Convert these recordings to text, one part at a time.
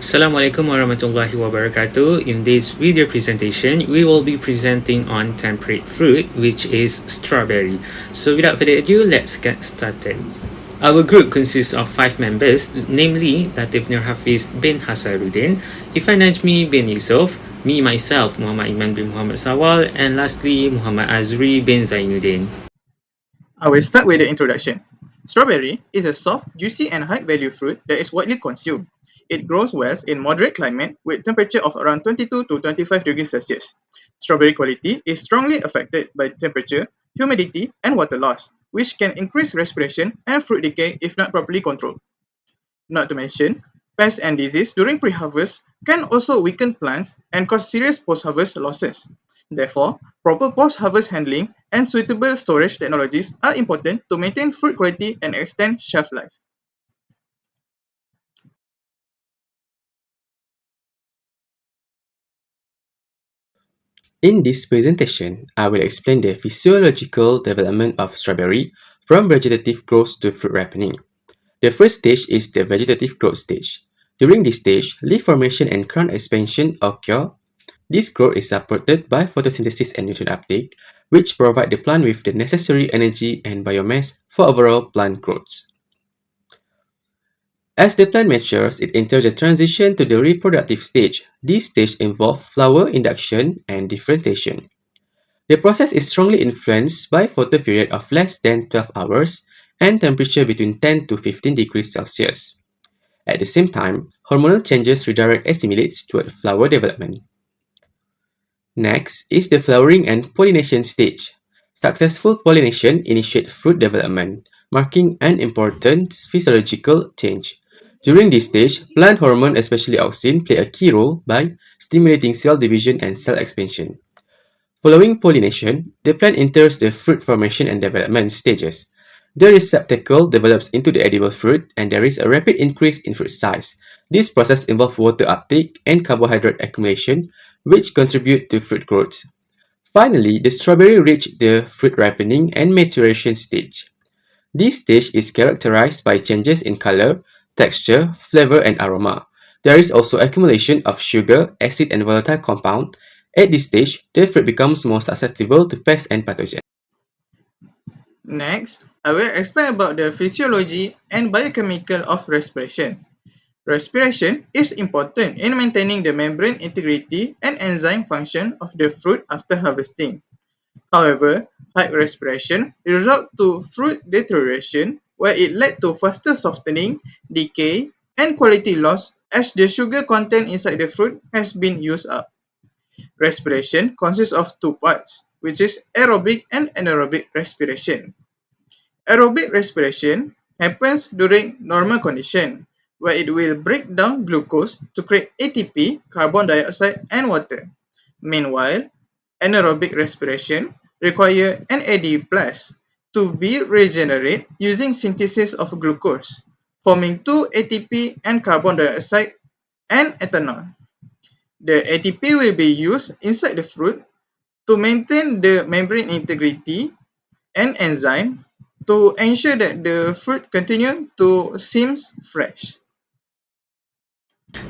Assalamualaikum warahmatullahi wabarakatuh. In this video presentation, we will be presenting on temperate fruit, which is strawberry. So without further ado, let's get started. Our group consists of 5 members, namely LATIF NURHAFIZ bin HASARUDIN, IRFAN NAJMI bin YUSUF, me myself Muhammad AIMAN bin Muhammad SAWAL, and lastly Muhammad AZRI bin ZAINUDDIN. I will start with the introduction. Strawberry is a soft, juicy and high-value fruit that is widely consumed. It grows well in moderate climate with temperature of around 22 to 25 degrees Celsius. Strawberry quality is strongly affected by temperature, humidity, and water loss, which can increase respiration and fruit decay if not properly controlled. Not to mention, pests and disease during pre-harvest can also weaken plants and cause serious post-harvest losses. Therefore, proper post-harvest handling and suitable storage technologies are important to maintain fruit quality and extend shelf life. In this presentation, I will explain the physiological development of strawberry from vegetative growth to fruit ripening. The first stage is the vegetative growth stage. During this stage, leaf formation and crown expansion occur. This growth is supported by photosynthesis and nutrient uptake, which provide the plant with the necessary energy and biomass for overall plant growth. As the plant matures, it enters the transition to the reproductive stage. This stage involves flower induction and differentiation. The process is strongly influenced by photoperiod of less than 12 hours and temperature between 10 to 15 degrees Celsius. At the same time, hormonal changes redirect assimilates toward flower development. Next is the flowering and pollination stage. Successful pollination initiates fruit development, marking an important physiological change. During this stage, plant hormone, especially auxin, play a key role by stimulating cell division and cell expansion. Following pollination, the plant enters the fruit formation and development stages. The receptacle develops into the edible fruit, and there is a rapid increase in fruit size. This process involves water uptake and carbohydrate accumulation, which contribute to fruit growth. Finally, the strawberry reaches the fruit ripening and maturation stage. This stage is characterized by changes in color, texture, flavor, and aroma. There is also accumulation of sugar, acid, and volatile compound. At this stage, the fruit becomes more susceptible to pests and pathogens. Next, I will explain about the physiology and biochemical of respiration. Respiration is important in maintaining the membrane integrity and enzyme function of the fruit after harvesting. However, high respiration results to fruit deterioration, where it led to faster softening, decay, and quality loss as the sugar content inside the fruit has been used up. Respiration consists of 2 parts, which is aerobic and anaerobic respiration. Aerobic respiration happens during normal condition, where it will break down glucose to create ATP, carbon dioxide, and water. Meanwhile, anaerobic respiration requires NAD+ to be regenerated using synthesis of glucose, forming 2 ATP and carbon dioxide and ethanol. The ATP will be used inside the fruit to maintain the membrane integrity and enzyme to ensure that the fruit continue to seems fresh.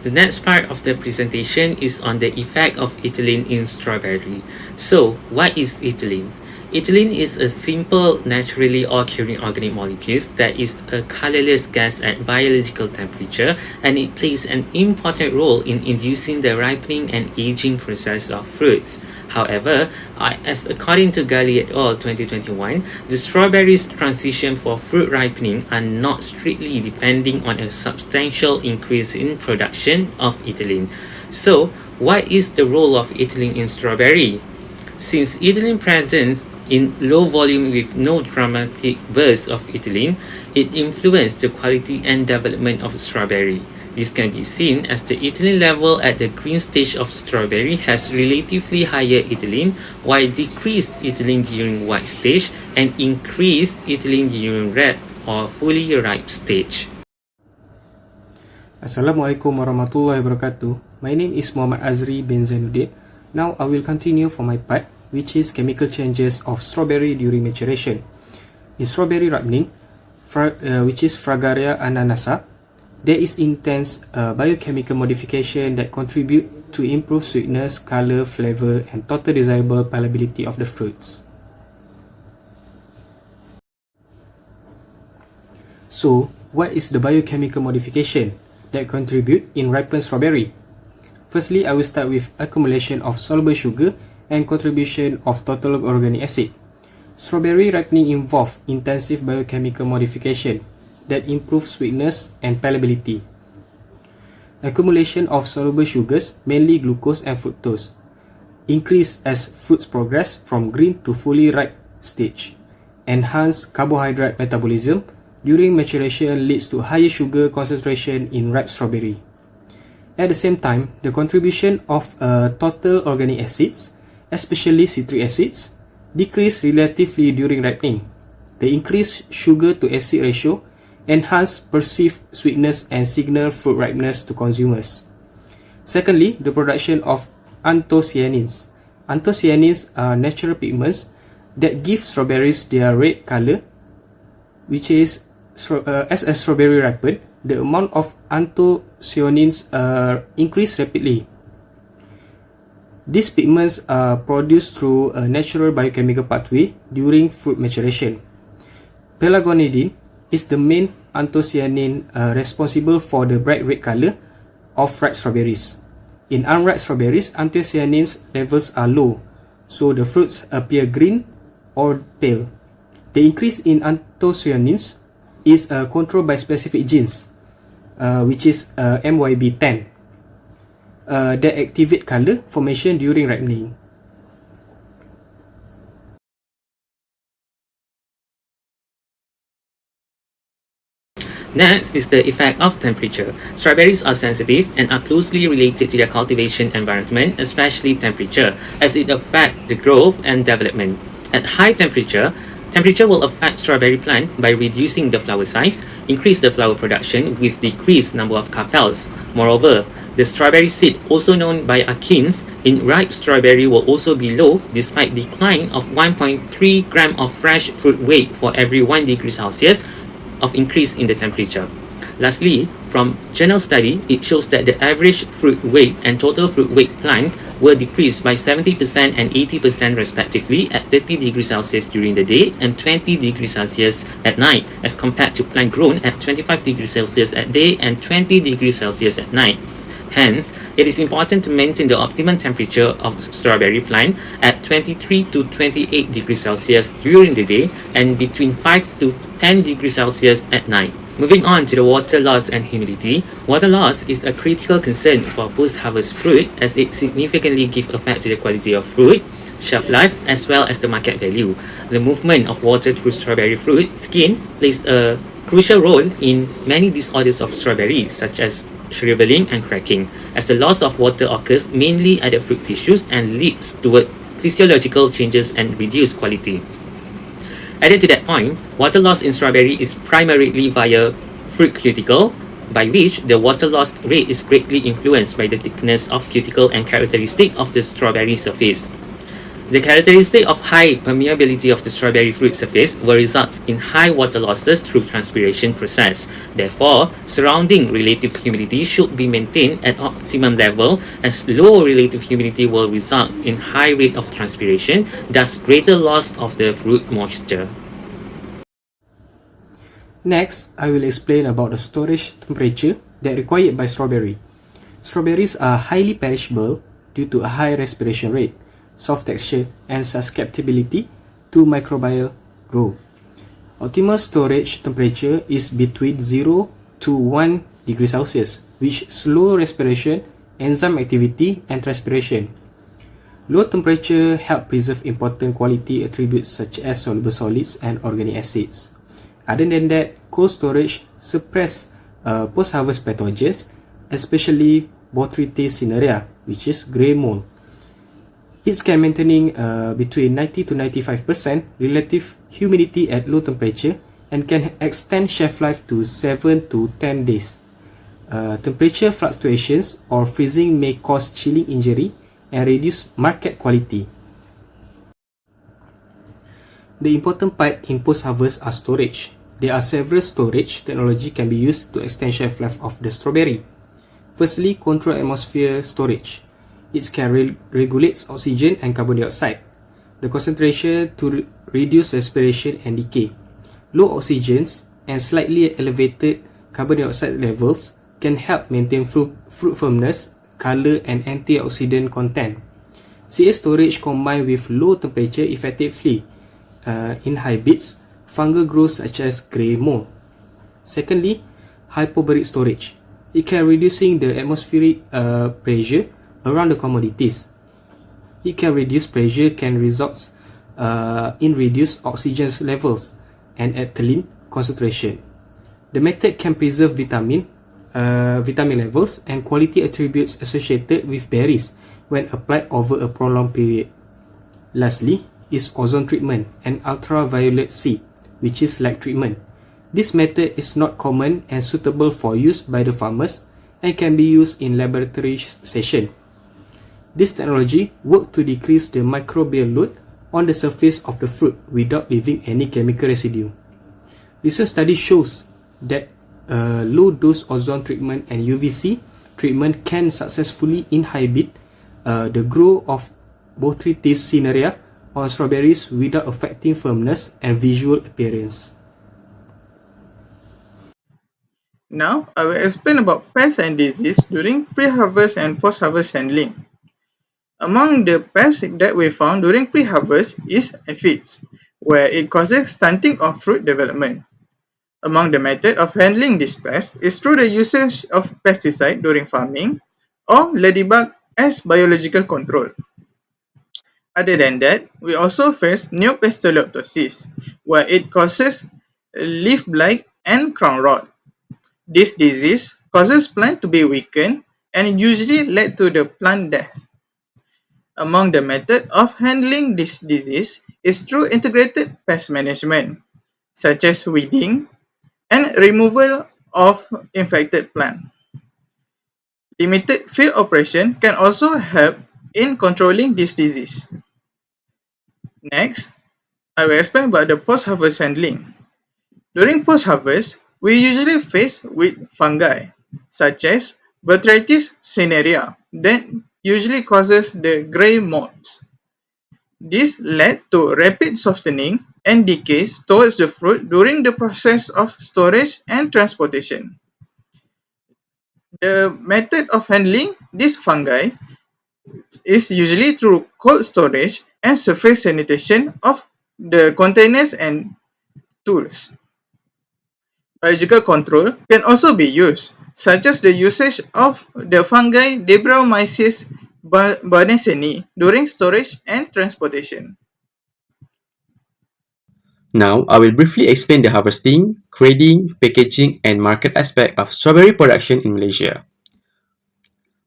The next part of the presentation is on the effect of ethylene in strawberry. So, what is ethylene? Ethylene is a simple, naturally occurring organic molecule that is a colorless gas at biological temperature, and it plays an important role in inducing the ripening and aging process of fruits. However, as according to Gali et al. 2021, the strawberries' transition for fruit ripening are not strictly depending on a substantial increase in production of ethylene. So, what is the role of ethylene in strawberry? Since ethylene presents in low volume with no dramatic burst of ethylene, it influences the quality and development of strawberry. This can be seen as the ethylene level at the green stage of strawberry has relatively higher ethylene, while decreased ethylene during white stage and increased ethylene during red or fully ripe stage. Assalamualaikum warahmatullahi wabarakatuh. My name is Muhammad AZRI bin ZAINUDDIN. Now I will continue for my part, which is chemical changes of strawberry during maturation. In strawberry ripening, which is Fragaria ananasa, There is intense biochemical modification that contribute to improved sweetness, color, flavor, and total desirable palatability of the fruits. So, what is the biochemical modification that contribute in ripened strawberry? Firstly, I will start with accumulation of soluble sugar and contribution of total organic acid. Strawberry ripening involves intensive biochemical modification that improve sweetness and palatability. Accumulation of soluble sugars, mainly glucose and fructose, increase as fruits progress from green to fully ripe stage. Enhance carbohydrate metabolism during maturation leads to higher sugar concentration in ripe strawberry. At the same time, the contribution of total organic acids, especially citric acids, decrease relatively during ripening. The increased sugar to acid ratio enhance perceived sweetness and signal fruit ripeness to consumers. Secondly, the production of anthocyanins. Anthocyanins are natural pigments that give strawberries their red color, which is as a strawberry ripened, the amount of anthocyanins increase rapidly. These pigments are produced through a natural biochemical pathway during fruit maturation. Pelargonidin is the main anthocyanin responsible for the bright red color of ripe strawberries. In unripe strawberries, anthocyanins levels are low, so the fruits appear green or pale. The increase in anthocyanins is controlled by specific genes, which is MYB10, that activate color formation during ripening. Next is the effect of temperature. Strawberries are sensitive and are closely related to their cultivation environment, especially temperature, as it affects the growth and development. At high temperature will affect strawberry plant by reducing the flower size, increase the flower production with decreased number of carpels. Moreover, the strawberry seed, also known by achenes, in ripe strawberry will also be low despite decline of 1.3 gram of fresh fruit weight for every 1 degree Celsius of increase in the temperature. Lastly, from journal study, it shows that the average fruit weight and total fruit weight plant were decreased by 70% and 80% respectively at 30 degrees Celsius during the day and 20 degrees Celsius at night, as compared to plant grown at 25 degrees Celsius at day and 20 degrees Celsius at night. Hence, it is important to maintain the optimum temperature of strawberry plant at 23 to 28 degrees Celsius during the day and between 5 to 10 degrees Celsius at night. Moving on to the water loss and humidity. Water loss is a critical concern for post-harvest fruit as it significantly gives effect to the quality of fruit, shelf life, as well as the market value. The movement of water through strawberry fruit skin plays a crucial role in many disorders of strawberries, such as shriveling and cracking, as the loss of water occurs mainly at the fruit tissues and leads toward physiological changes and reduced quality. Added to that point, water loss in strawberry is primarily via fruit cuticle, by which the water loss rate is greatly influenced by the thickness of cuticle and characteristic of the strawberry surface. The characteristic of high permeability of the strawberry fruit surface will result in high water losses through transpiration process. Therefore, surrounding relative humidity should be maintained at optimum level, as low relative humidity will result in high rate of transpiration, thus greater loss of the fruit moisture. Next, I will explain about the storage temperature that required by strawberry. Strawberries are highly perishable due to a high respiration rate, soft texture, and susceptibility to microbial growth. Optimal storage temperature is between 0 to 1 degree Celsius, which slow respiration, enzyme activity, and transpiration. Low temperature help preserve important quality attributes such as soluble solids and organic acids. Other than that, cold storage suppress post-harvest pathogens, especially Botrytis cinerea, which is grey mold. It can maintaining between 90 to 95% relative humidity at low temperature and can extend shelf life to 7 to 10 days. Temperature fluctuations or freezing may cause chilling injury and reduce market quality. The important part in post-harvest are storage. There are several storage technology can be used to extend shelf life of the strawberry. Firstly, control atmosphere storage. It can regulates oxygen and carbon dioxide, the concentration to reduce respiration and decay. Low oxygens and slightly elevated carbon dioxide levels can help maintain fruit firmness, color, and antioxidant content. CA storage combined with low temperature effectively inhibits fungal growth such as grey mold. Secondly, hyperbaric storage. It can reducing the atmospheric pressure around the commodities. It can reduce pressure can result in reduced oxygen levels and ethylene concentration. The method can preserve vitamin levels and quality attributes associated with berries when applied over a prolonged period. Lastly is ozone treatment and ultraviolet C, which is light treatment. This method is not common and suitable for use by the farmers and can be used in laboratory session. This technology works to decrease the microbial load on the surface of the fruit without leaving any chemical residue. Research study shows that low-dose ozone treatment and UVC treatment can successfully inhibit the growth of botrytis cinerea on strawberries without affecting firmness and visual appearance. Now, I will explain about pests and disease during pre-harvest and post-harvest handling. Among the pests that we found during pre-harvest is aphids, where it causes stunting of fruit development. Among the method of handling this pest is through the usage of pesticide during farming or ladybug as biological control. Other than that, we also face neopistoloptosis, where it causes leaf blight and crown rot. This disease causes plant to be weakened and usually led to the plant death. Among the method of handling this disease is through integrated pest management, such as weeding and removal of infected plant. Limited field operation can also help in controlling this disease. Next, I will explain about the post-harvest handling. During post-harvest, we usually face with fungi, such as botrytis cinerea, that usually causes the grey molds. This led to rapid softening and decay towards the fruit during the process of storage and transportation. The method of handling these fungi is usually through cold storage and surface sanitation of the containers and tools. Biological control can also be used, such as the usage of the fungi Debromyces barnesii during storage and transportation. Now, I will briefly explain the harvesting, grading, packaging, and market aspect of strawberry production in Malaysia.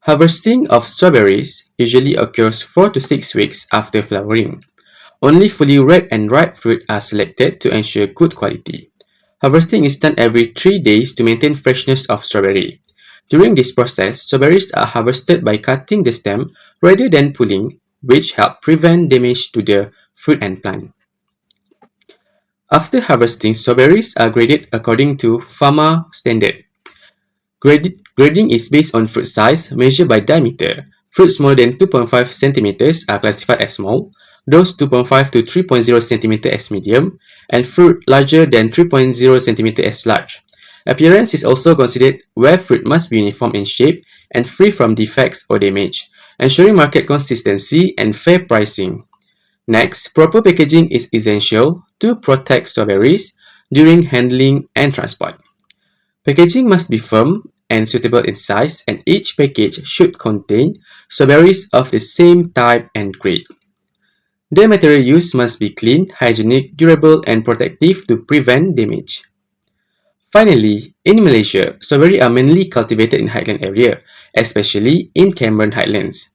Harvesting of strawberries usually occurs 4 to 6 weeks after flowering. Only fully red and ripe fruit are selected to ensure good quality. Harvesting is done every 3 days to maintain freshness of strawberry. During this process, strawberries are harvested by cutting the stem rather than pulling, which help prevent damage to the fruit and plant. After harvesting, strawberries are graded according to Pharma standard. Grading is based on fruit size measured by diameter. Fruits more than 2.5 cm are classified as small, those 2.5 to 3.0 cm as medium, and fruit larger than 3.0 cm as large. Appearance is also considered, where fruit must be uniform in shape and free from defects or damage, ensuring market consistency and fair pricing. Next, proper packaging is essential to protect strawberries during handling and transport. Packaging must be firm and suitable in size, and each package should contain strawberries of the same type and grade. The material used must be clean, hygienic, durable, and protective to prevent damage. Finally, in Malaysia, strawberry are mainly cultivated in highland area, especially in Cameron Highlands.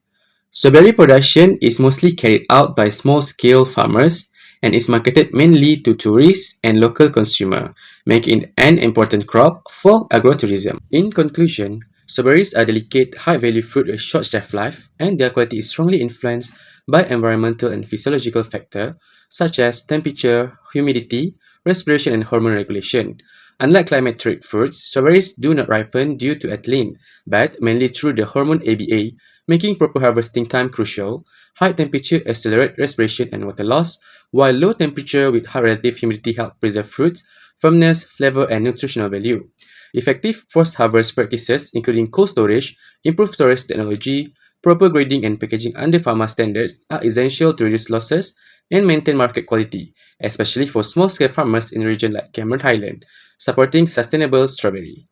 Strawberry production is mostly carried out by small-scale farmers and is marketed mainly to tourists and local consumers, making it an important crop for agrotourism. In conclusion, strawberries are delicate, high-value fruit with short shelf life, and their quality is strongly influenced by environmental and physiological factors such as temperature, humidity, respiration, and hormone regulation. Unlike climate-treated fruits, strawberries do not ripen due to ethylene, but mainly through the hormone ABA, making proper harvesting time crucial. High temperature accelerate respiration and water loss, while low temperature with high relative humidity help preserve fruits' firmness, flavor, and nutritional value. Effective post-harvest practices, including cold storage, improved storage technology, proper grading and packaging under pharma standards, are essential to reduce losses and maintain market quality, especially for small-scale farmers in regions like Cameron Highland, supporting sustainable strawberry.